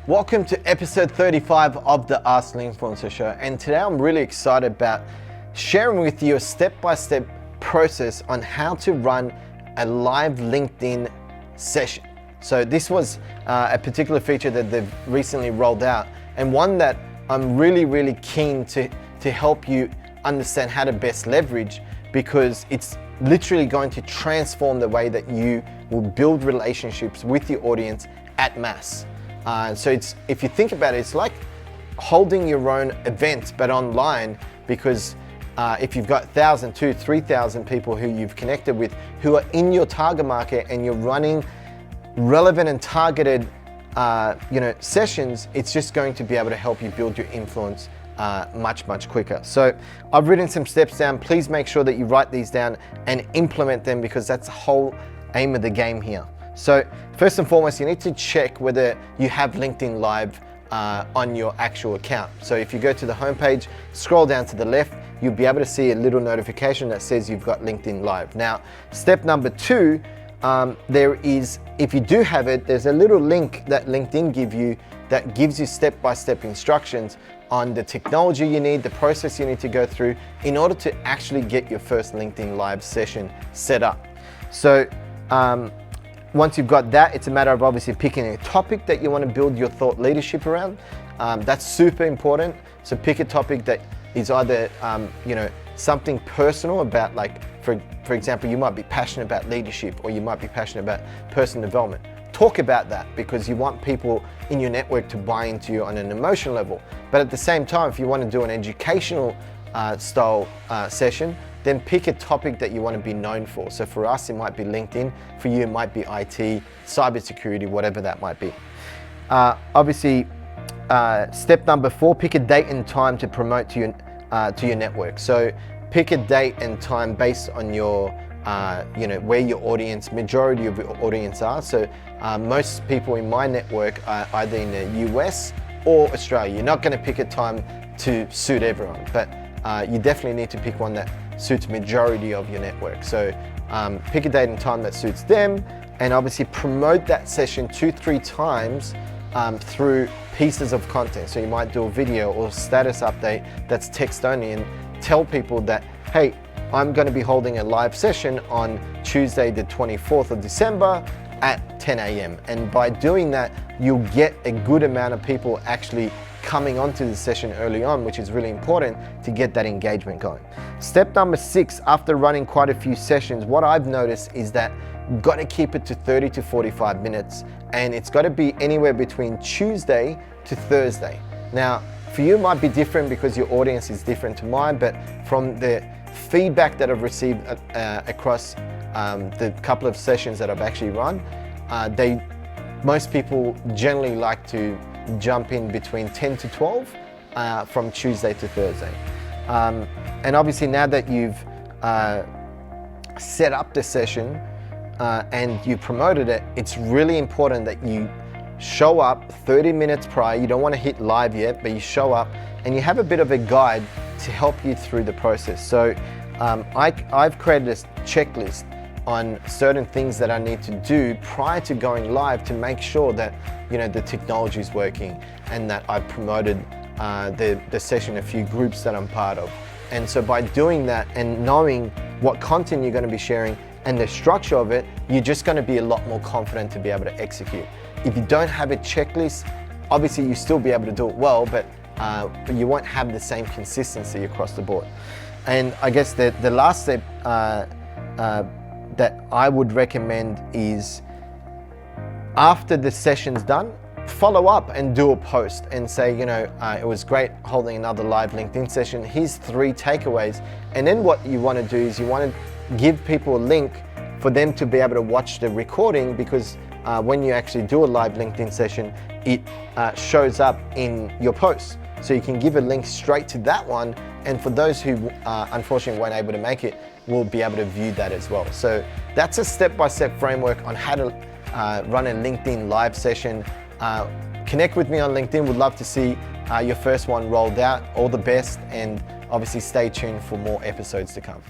Welcome to episode 35 of the Ask Linkfluencer show, and today I'm really excited about sharing with you a step-by-step process on how to run a live LinkedIn session. So this was a particular feature that they've recently rolled out, and one that I'm really keen to help you understand how to best leverage, because it's literally going to transform the way that you will build relationships with your audience at mass. So if you think about it, it's like holding your own event, but online, because if you've got 1,000, 2,000, 3,000 people who you've connected with, who are in your target market, and you're running relevant and targeted sessions, it's just going to be able to help you build your influence much quicker. So I've written some steps down. Please make sure that you write these down and implement them, because that's the whole aim of the game here. So first and foremost, you need to check whether you have LinkedIn Live on your actual account. So if you go to the homepage, scroll down to the left, you'll be able to see a little notification that says you've got LinkedIn Live. Now, step number 2, if you do have it, there's a little link that LinkedIn give you that gives you step-by-step instructions on the technology you need, the process you need to go through in order to actually get your first LinkedIn Live session set up. So once you've got that, it's a matter of obviously picking a topic that you want to build your thought leadership around. That's super important. So pick a topic that is either something personal about, like for example, you might be passionate about leadership, or you might be passionate about personal development. Talk about that, because you want people in your network to buy into you on an emotional level. But at the same time, if you want to do an educational style session, then pick a topic that you want to be known for. So for us, it might be LinkedIn. For you, it might be IT, cybersecurity, whatever that might be. Obviously, step number 4, pick a date and time to promote to your network. So pick a date and time based on your, where your audience, majority of your audience are. So most people in my network are either in the US or Australia. You're not going to pick a time to suit everyone, but you definitely need to pick one that suits majority of your network. So pick a date and time that suits them, and obviously promote that session 2-3 times through pieces of content. So you might do a video or status update that's text only, and tell people that, hey, I'm going to be holding a live session on Tuesday the 24th of December at 10 a.m. And by doing that, you'll get a good amount of people actually coming onto the session early on, which is really important to get that engagement going. Step number 6, after running quite a few sessions, what I've noticed is that you've got to keep it to 30 to 45 minutes, and it's got to be anywhere between Tuesday to Thursday. Now, for you, it might be different because your audience is different to mine, but from the feedback that I've received across the couple of sessions that I've actually run, most people generally like to jump in between 10 to 12 from Tuesday to Thursday. And obviously, now that you've set up the session and you promoted it, it's really important that you show up 30 minutes prior. You don't want to hit live yet, but you show up and you have a bit of a guide to help you through the process. So I've created a checklist on certain things that I need to do prior to going live to make sure that the technology is working, and that I've promoted the session, a few groups that I'm part of. And so by doing that and knowing what content you're going to be sharing and the structure of it, you're just going to be a lot more confident to be able to execute. If you don't have a checklist, obviously you still be able to do it well, but you won't have the same consistency across the board. And I guess the last step that I would recommend is, after the session's done, follow up and do a post and say, it was great holding another live LinkedIn session. Here's 3 takeaways. And then what you want to do is you want to give people a link for them to be able to watch the recording, because when you actually do a live LinkedIn session, it shows up in your post. So you can give a link straight to that one, and for those who unfortunately weren't able to make it, will be able to view that as well. So that's a step-by-step framework on how to run a LinkedIn live session. Connect with me on LinkedIn. Would love to see your first one rolled out. All the best, and obviously stay tuned for more episodes to come.